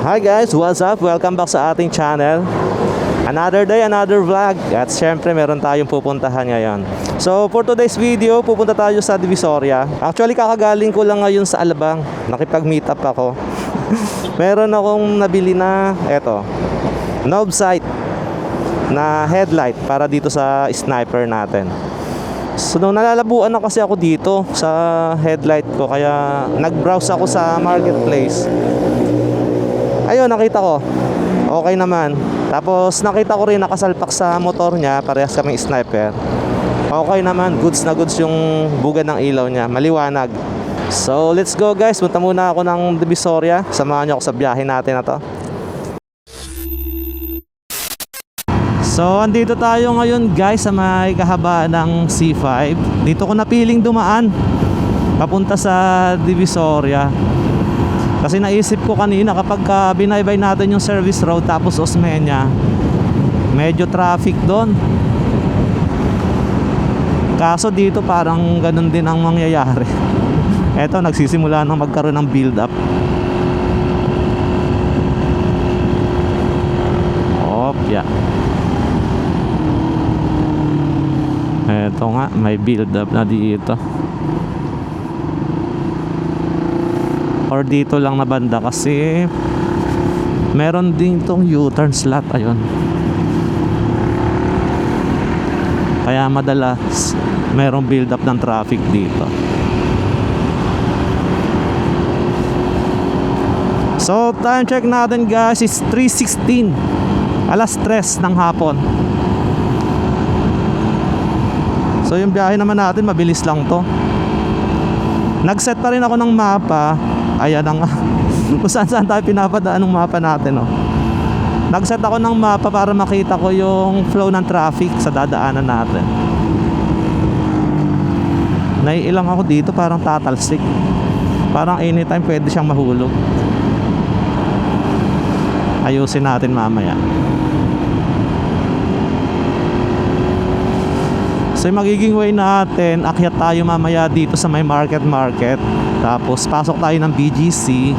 Hi guys, what's up? Welcome back sa ating channel. Another day, another vlog. At syempre meron tayong pupuntahan ngayon. So for today's video, pupunta tayo sa Divisoria. Actually kakagaling ko lang ngayon sa Alabang. Nakipag-meet up ako. Meron akong nabili na knob sight na headlight para dito sa sniper natin. So nung nalalabuan na kasi ako dito sa headlight ko, kaya nag-browse ako sa marketplace. Ayun, nakita ko okay naman. Tapos nakita ko rin nakasalpak sa motor niya, parehas kaming sniper. Okay naman, goods na goods yung bugad ng ilaw niya, maliwanag. So let's go guys, punta muna ako ng Divisoria. Samahan niyo ako sa biyahe natin na to. So andito tayo ngayon guys sa may kahabaan ng C5. Dito ko napiling dumaan papunta sa Divisoria. Kasi naisip ko kanina kapag binaybay natin yung service road tapos Osmeña, medyo traffic doon. Kaso dito parang ganun din ang mangyayari. Eto, nagsisimula nang magkaroon ng build up. Yeah. Eto nga, may build up na dito. Or dito lang na banda kasi meron din itong U-turn slot. Ayun, kaya madalas merong build up ng traffic dito. So time check natin guys is 3:16, alas 3 ng hapon. So yung biyahe naman natin mabilis lang to. Nag-set pa rin ako ng mapa. Ayan na nga. Kung saan tayo pinapadaan ng mapa natin, oh. Nag-set ako ng mapa para makita ko yung flow ng traffic sa dadaanan natin. Naiilang ako dito, parang tatalsik. Parang anytime pwede siyang mahulog. Ayusin natin mamaya. So yung magiging way natin, akyat tayo mamaya dito sa may market. Tapos pasok tayo ng BGC.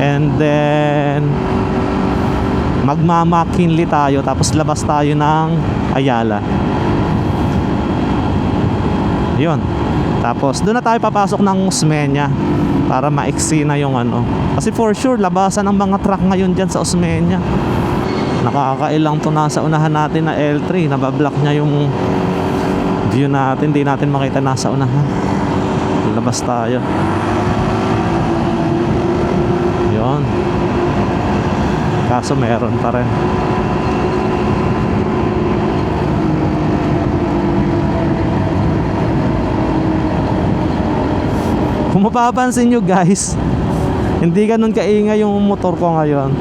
And then magmamakinli tayo. Tapos labas tayo ng Ayala. Yun. Tapos doon na tayo papasok ng Osmeña para maiksi na yung ano. Kasi for sure labasan ng mga truck ngayon dyan sa Osmeña. Nakakailang to, nasa unahan natin na L3, nabablock niya yung view natin, hindi natin makita nasa unahan. Labas tayo. Yun. Kaso meron pa rin. Kung mapapansin nyo guys, hindi ganun kaingay yung motor ko ngayon.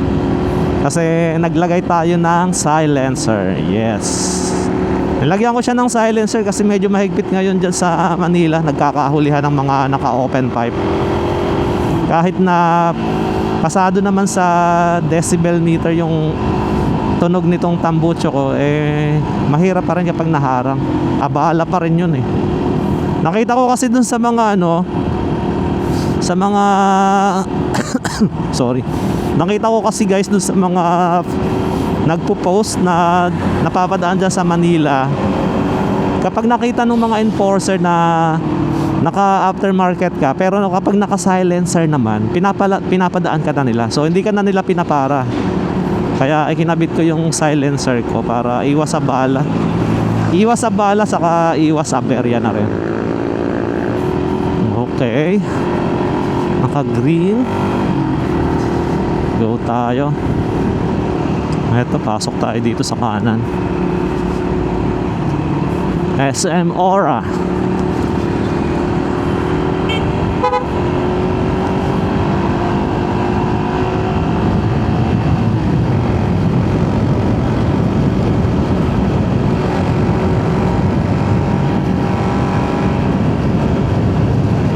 Kasi naglagay tayo ng silencer. Yes. Nilagyan ko siya ng silencer kasi medyo mahigpit ngayon dyan sa Manila. Nagkakahulihan ng mga naka-open pipe. Kahit na pasado naman sa decibel meter yung tunog nitong tambucho ko, mahirap pa rin kapag naharang. Abala pa rin yun eh. Nakita ko kasi dun sa mga sa mga sorry. Nakita ko kasi guys dun sa mga nagpo-post na napapadaan dyan sa Manila, kapag nakita ng mga enforcer na naka aftermarket ka, pero kapag naka silencer naman, pinapadaan ka na nila. So hindi ka na nila pinapara. Kaya kinabit ko yung silencer ko para iwas sa bala. Iwas sa bala saka iwas sa aberya na rin. Okay. Naka green. Go tayo. Eto, pasok tayo dito sa kanan. SM Aura.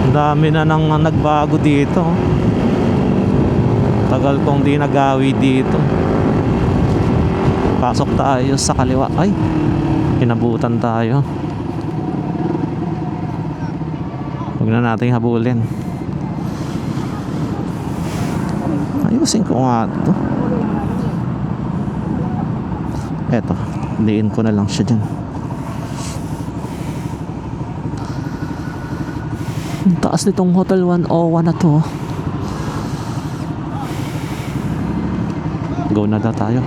Dami na nang nagbago dito. Tagal kong di nagawi dito. Pasok tayo sa kaliwa. Ay, kinabutan tayo. Huwag na natin habulin. Ayusin ko nga ito. Eto, diin ko na lang siya dyan. Ang taas nitong Hotel 101 na to. Go na tayo.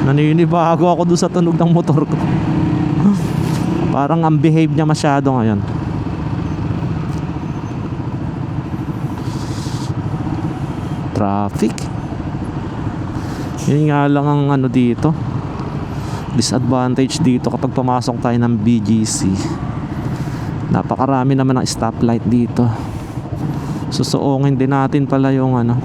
Naninibago ako doon sa tunog ng motor ko. Parang ang behave niya masyado ngayon. Traffic. Yun nga lang ang ano dito, disadvantage dito kapag pumasok tayo ng BGC. Napakarami naman ng stoplight dito. Susuungin din natin pala yung ano,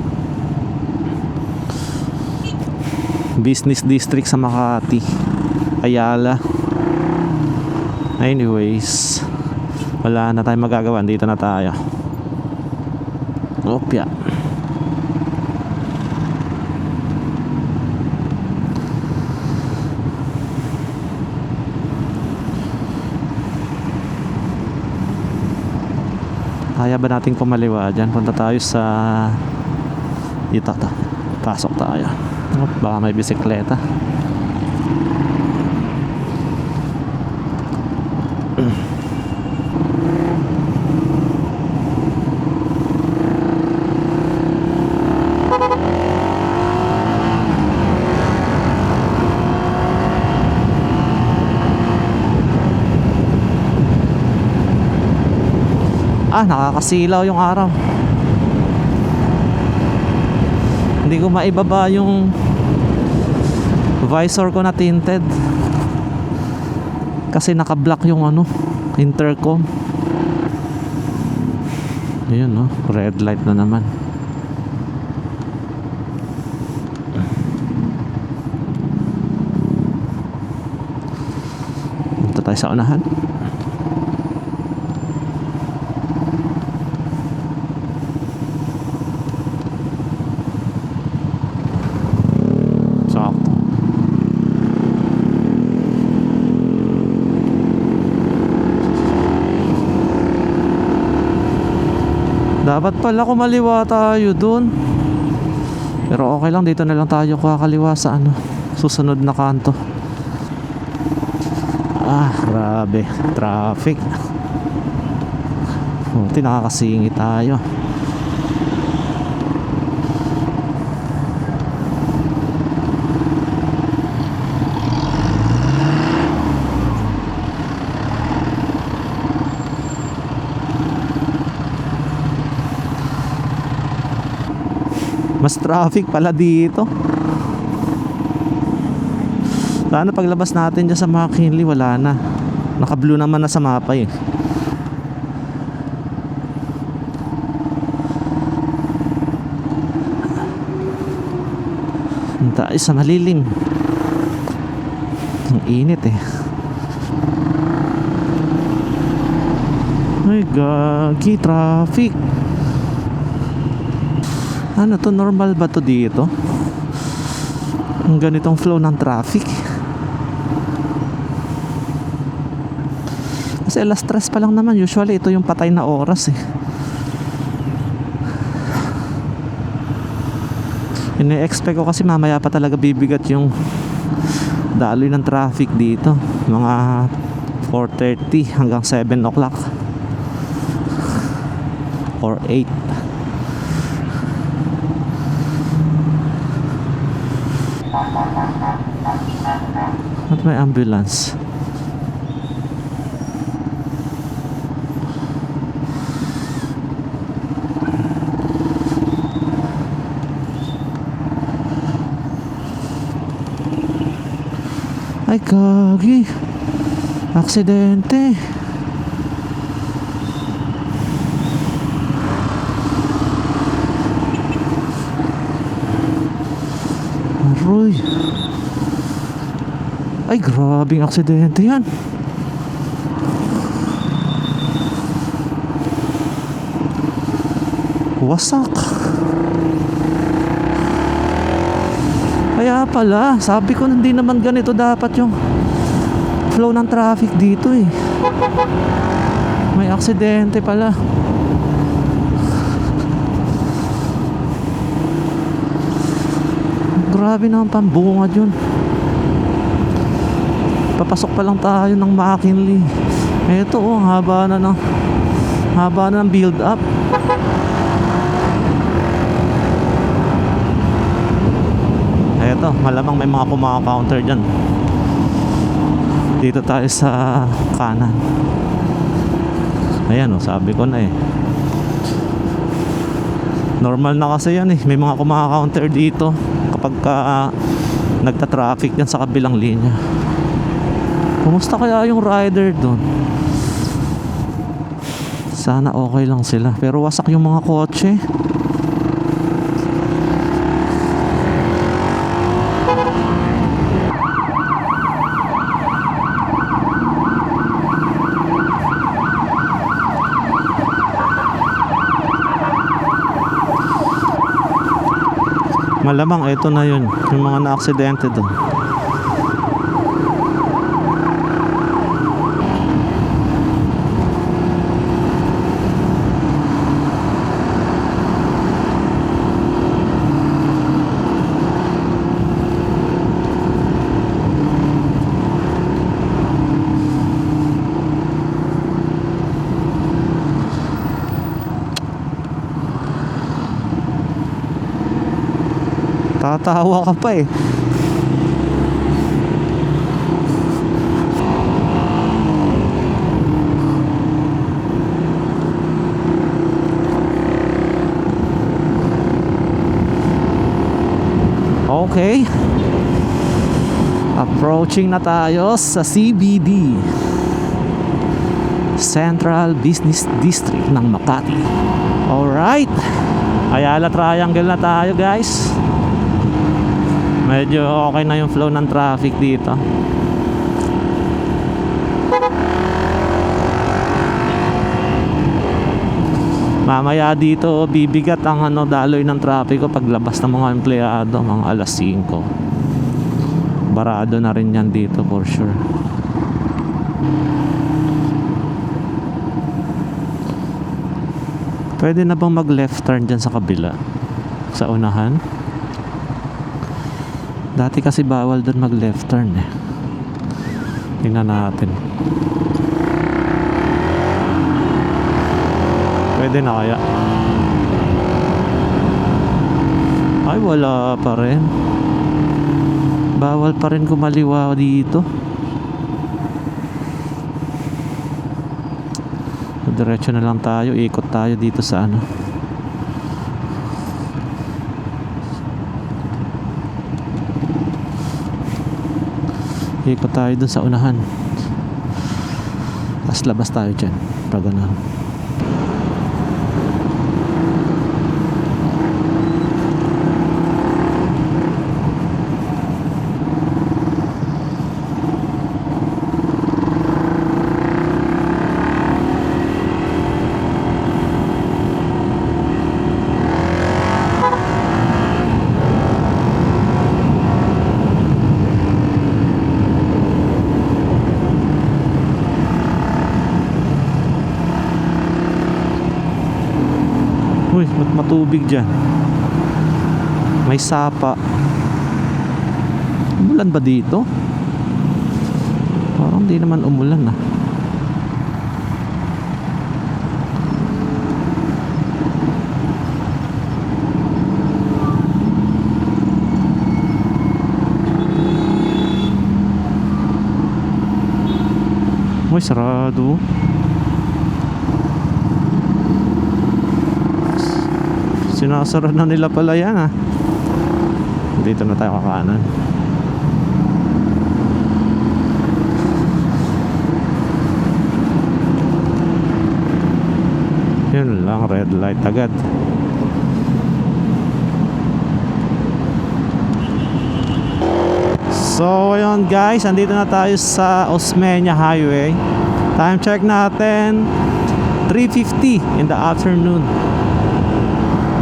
business district sa Makati, Ayala. Anyways, wala na tayong magagawa, dito na tayo. Opya. Kaya ba natin kumaliwa dyan? Punta tayo sa dito to. Pasok tayo. Baka may bisikleta. Nakakasilaw yung araw. Hindi ko maibaba yung visor ko na tinted kasi naka-block yung ano, intercom. Ayun, no? Red light na naman. Punta tayo sa unahan. Dapat pala kumaliwa tayo dun. Pero okay lang, dito na lang tayo kakaliwa sa ano, susunod na kanto. Grabe, traffic. Buti nakakasingit tayo. Mas traffic pala dito. Sana paglabas natin dyan sa McKinley, wala na. Naka-blue naman na sa mapa eh. Tayo sa malilim. Ang init eh. Ay gagi, traffic. Ano to, normal ba to dito? Ang ganitong flow ng traffic. Kasi alas 3 pa lang naman. Usually ito yung patay na oras eh. Ine-expect ko kasi mamaya pa talaga bibigat yung daloy ng traffic dito. Mga 4:30 hanggang 7 o'clock or 8. At may ambulance. Ay gagi, aksidente. Aroy. Ay grabing aksidente yan. Wasak. Kaya pala, sabi ko hindi naman ganito dapat yung flow ng traffic dito eh. May aksidente pala. Grabe naman pambungad yun. Papasok pa lang tayo ng McKinley. Eto oh, haba na ng build up. Eto, malamang may mga kumaka-counter dyan. Dito tayo sa kanan. Ayan oh, sabi ko na eh. Normal na kasi yan eh. May mga kumaka-counter dito kapag nagta-traffic yan sa kabilang linya. Kumusta kaya yung rider doon? Sana okay lang sila. Pero wasak yung mga kotse. Malamang ito na yun, yung mga na-aksidente doon. Tatawa ka pa eh. Okay. Approaching na tayo sa CBD, Central Business District ng Makati. Alright. Ayala Triangle na tayo guys. Medyo okay na yung flow ng traffic dito. Mamaya dito bibigat ang daloy ng traffic ko paglabas ng mga empleyado, mga alas 5. Barado na rin yan dito for sure. Pwede na bang mag left turn dyan sa kabila? Sa unahan? Dati kasi bawal doon mag left turn eh. Tingnan natin. Pwede na kaya? Ay wala pa rin. Bawal pa rin kumaliwa dito. Diretso na lang tayo. Ikot tayo dito sa ikot tayo dun sa unahan. Tapos labas tayo dyan. Pag ganun. Uy, ba't matubig dyan? May sapa. Umulan ba dito? Parang di naman umulan ah. Uy, sarado. Sinasara na nila pala yan ah. Dito na tayo kakanan. Yun lang, red light agad. So ayun guys, andito na tayo sa Osmeña Highway. Time check natin 3:50 in the afternoon.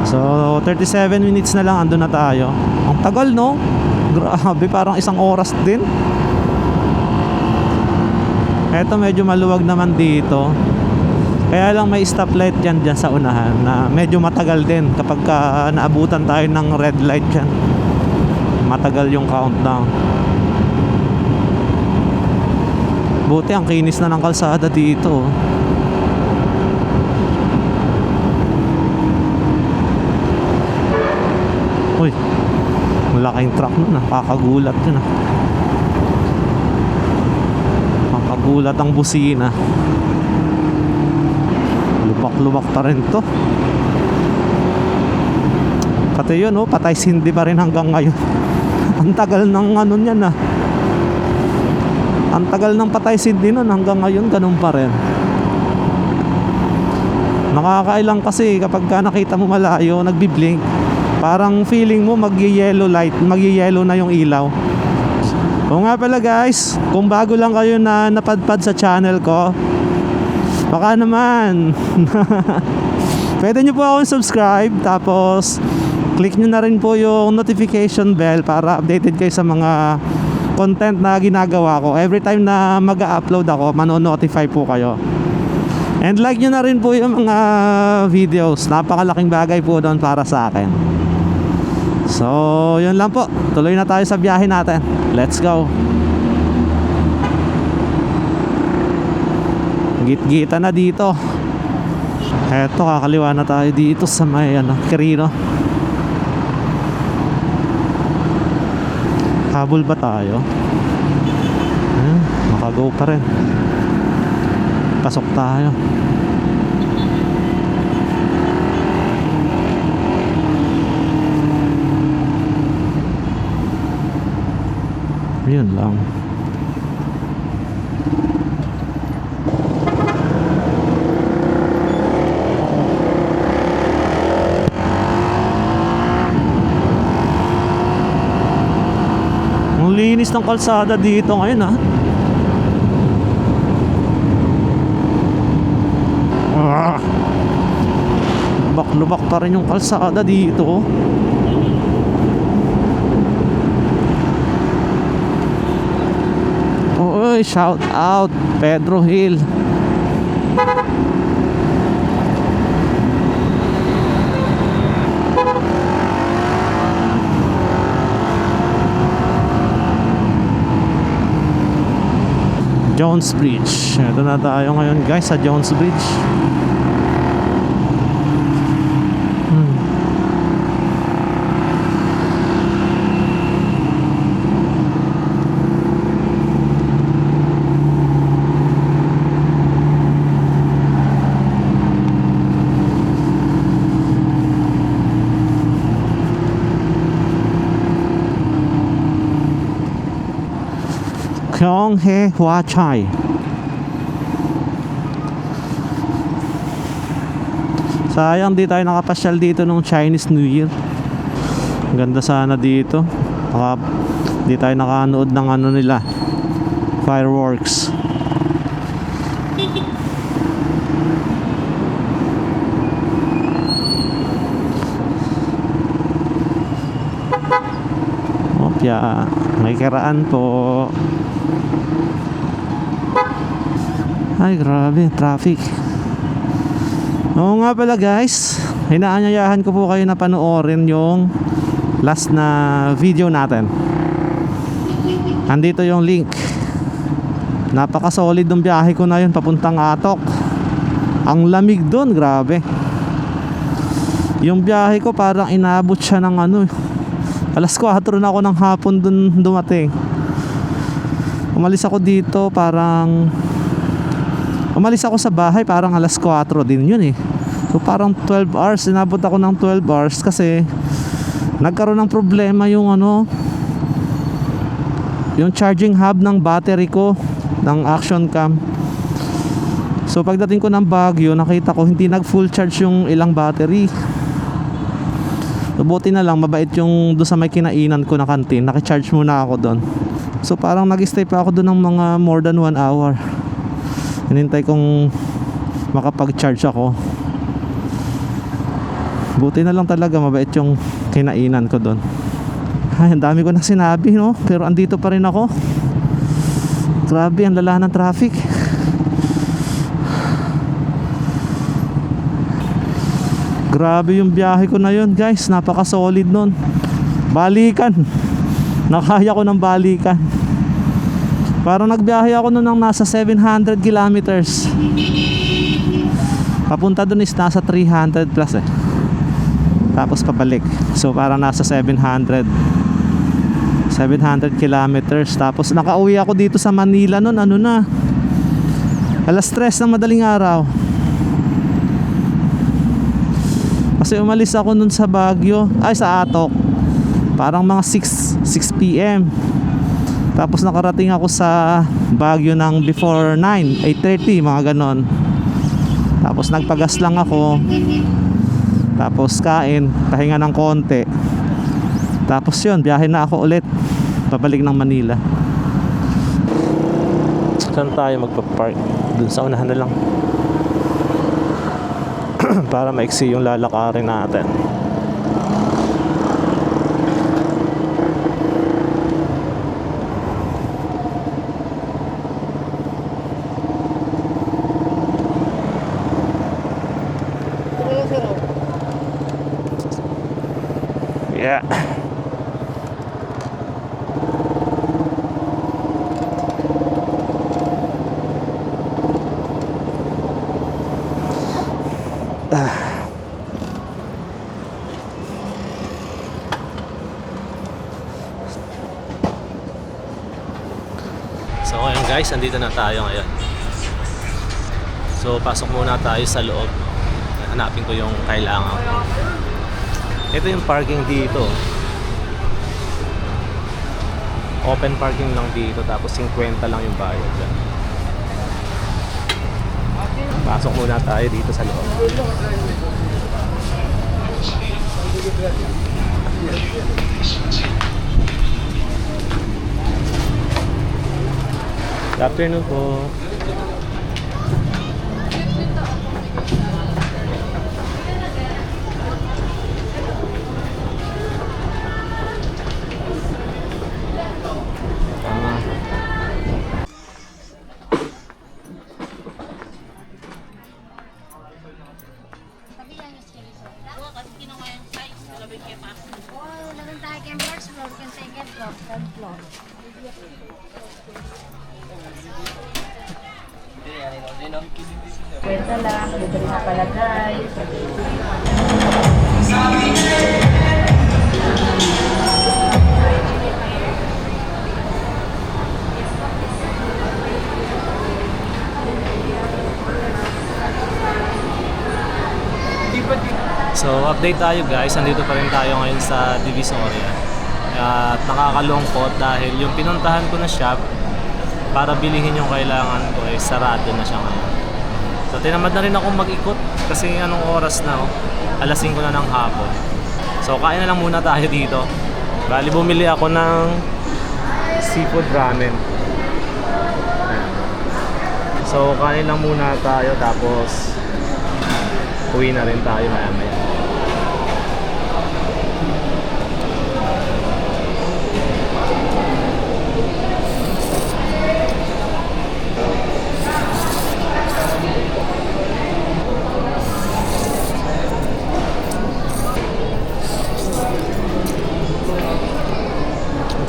So 37 minutes na lang andun na tayo. Ang tagal no? Grabe, parang isang oras din. Eto medyo maluwag naman dito. Kaya lang may stoplight dyan sa unahan na medyo matagal din kapag naabutan tayo ng red light dyan. Matagal yung countdown. Buti ang kinis na ng kalsada dito. Uy, malaking truck nun, nakakagulat yun. Nakakagulat ang busina. Lubak-lubak pa rin to. Pati yun, patay sindi pa rin hanggang ngayon. Ang tagal ng ano niyan ah. Ang tagal ng patay sindi nun, hanggang ngayon ganun pa rin. Nakakailang kasi kapag nakita mo malayo, nagbi-blink, parang feeling mo magye-yellow light, magye-yellow na yung ilaw. O nga pala guys, kung bago lang kayo na napadpad sa channel ko, baka naman pwede nyo po akong subscribe, tapos click nyo na rin po yung notification bell para updated kayo sa mga content na ginagawa ko. Every time na mag-upload ako, mano-notify po kayo. And like nyo na rin po yung mga videos. Napakalaking bagay po doon para sa akin. So yun lang po, tuloy na tayo sa biyahe natin. Let's go. Git-gita na dito. Eto, kakaliwa na tayo dito sa may Quirino. Habol ba tayo? Makago pa rin. Pasok tayo. Yun lang. Ang linis ng kalsada dito ngayon ha. Lubak-lubak pa rin yung kalsada dito. Oy, shout out Pedro Hill. Jones Bridge. Ito na tayo ngayon guys sa Jones Bridge. Kyonghae Hwa Chai. Sayang di tayo nakapasyal dito nung Chinese New Year. Ganda sana dito. Di tayo nakanood ng nila, fireworks. Opya, may kiraan po. Ay grabe, traffic. Oo nga pala guys, inaanyayahan ko po kayo na panoorin yung last na video natin. Andito yung link. Napaka solid ng biyahe ko na yun papuntang Atok. Ang lamig doon, grabe. Yung biyahe ko parang inabot siya ng alas 4 na ako ng hapon dun dumating. Umalis ako dito umalis ako sa bahay parang alas 4 din yun eh. So parang 12 hours, inabot ako ng 12 hours kasi nagkaroon ng problema yung yung charging hub ng battery ko ng action cam. So pagdating ko ng Baguio, nakita ko hindi nag full charge yung ilang battery. So buti na lang, mabait yung doon sa may kinainan ko na kantin, nakicharge muna ako doon. So parang nag-stay pa ako doon ng mga more than 1 hour. Hinintay kong makapag-charge ako. Buti na lang talaga, mabait yung kinainan ko doon. Ay, ang dami ko na sinabi, no? Pero andito pa rin ako. Grabe, ang lala ng traffic. Grabe yung biyahe ko na yun guys, napaka solid nun. Balikan, nakaya ko ng balikan. Parang nagbiyahe ako nun ng nasa 700 kilometers. Papunta dun is nasa 300 plus eh. Tapos pabalik. So parang nasa 700 kilometers. Tapos nakauwi ako dito sa Manila nun, ano na, alas 3 ng madaling araw. Kasi umalis ako nun sa Baguio, ay sa Atok, parang mga 6 PM. Tapos nakarating ako sa Baguio ng before 9, 8:30, mga ganon. Tapos nagpagas lang ako. Tapos kain, pahinga ng konti. Tapos yun, biyahe na ako ulit pabalik ng Manila. Saan tayo magpa-park? Dun sa unahan na lang. Para maiksi yung lalakarin natin. Yeah. So ayun guys, andito na tayo ngayon. So pasok muna tayo sa loob. Hanapin ko yung kailangan ko. Ito yung parking dito. Open parking lang dito, tapos 50 lang yung bayad dyan. Pasok muna tayo dito sa loob. Good afternoon po. Kwenta lang, dito rin napalagay. So update tayo guys, nandito pa rin tayo ngayon sa Divisoria. At nakakalungkot dahil yung pinuntahan ko na shop para bilihin yung kailangan ko ay sarado na siya ngayon. So tinamad na rin ako mag-ikot kasi anong oras na, oh? Alas 5 na ng hapon. So kain na lang muna tayo dito. Bali bumili ako ng seafood ramen. So kain lang muna tayo, tapos uwi na rin tayo maya-maya.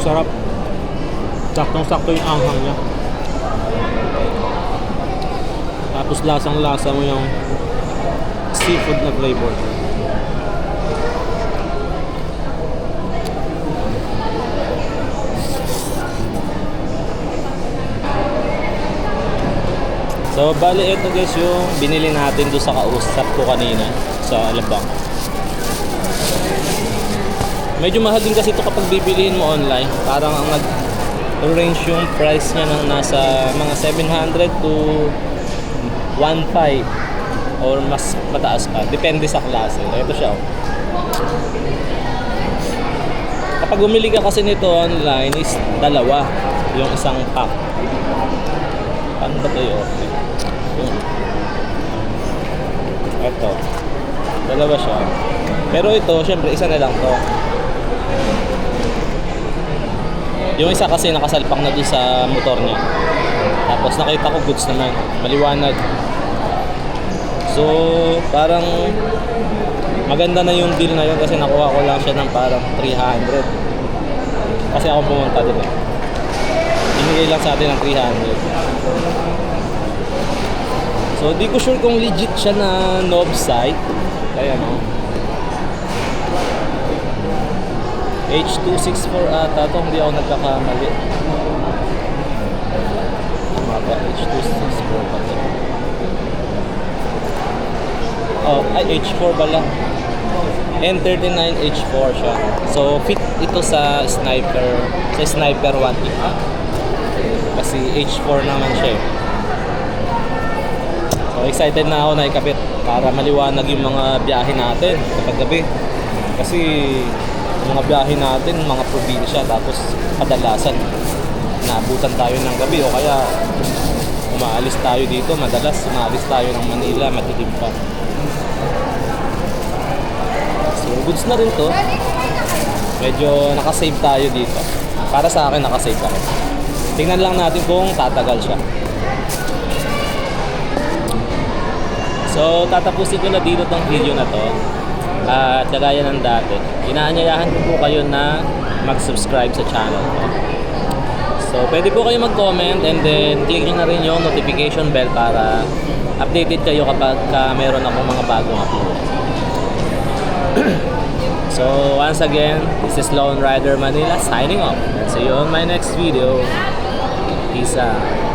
Sarap. Saktong-sakto yung anghang niya. Tapos lasang-lasa mo yung seafood na flavor. So, bali ito guys yung binili natin doon sa kausap ko kanina sa Alabang. Medyo mahal din kasi ito kapag bibilihin mo online. Parang ang nag-range yung price niya ng nasa mga 700 to 1.5 or mas mataas pa. Depende sa klase. Ito siya. Kapag bumili ka kasi nito online is dalawa yung isang pack. Paano ba ito yung order? Ito. Dalawa siya. Pero ito, syempre, isa na lang to. Yung isa kasi nakasalpak na doon sa motor niya. Tapos nakita ko goods naman, maliwanag. So parang Maganda na yung deal na yun kasi nakuha ko lang siya ng parang 300. Kasi ako pumunta doon eh. Binigay lang sa atin ng 300. So, di ko sure kung legit siya na Nob site. Kaya no. H264 ata to, hindi ako nagkakamali. Tama ba? H264 pa to. Oh, ay H4 pala. N39 H4 siya. So, fit ito sa Sniper 150. Kasi H4 naman siya eh. So, excited na ako na ikabit para maliwanag yung mga biyahe natin kapag gabi. Kasi yung mga biyahe natin, mga probinsya, tapos kadalasan naabutan tayo ng gabi o kaya umaalis tayo dito, madalas umaalis tayo ng Manila, madilim pa. So, goods na rin to. Medyo nakasave tayo dito. Para sa akin, nakasave ako. Tingnan lang natin kung tatagal siya. So, tatapusin ko na dito tong video na to. At kagaya ng dati, inaanyayahan ko po kayo na mag-subscribe sa channel ko. So, pwede po kayo mag-comment and then click nyo na rin yung notification bell para updated kayo kapag meron akong mga bagong upload. So, once again, this is Lone Rider Manila signing off. See you on my next video. Peace out.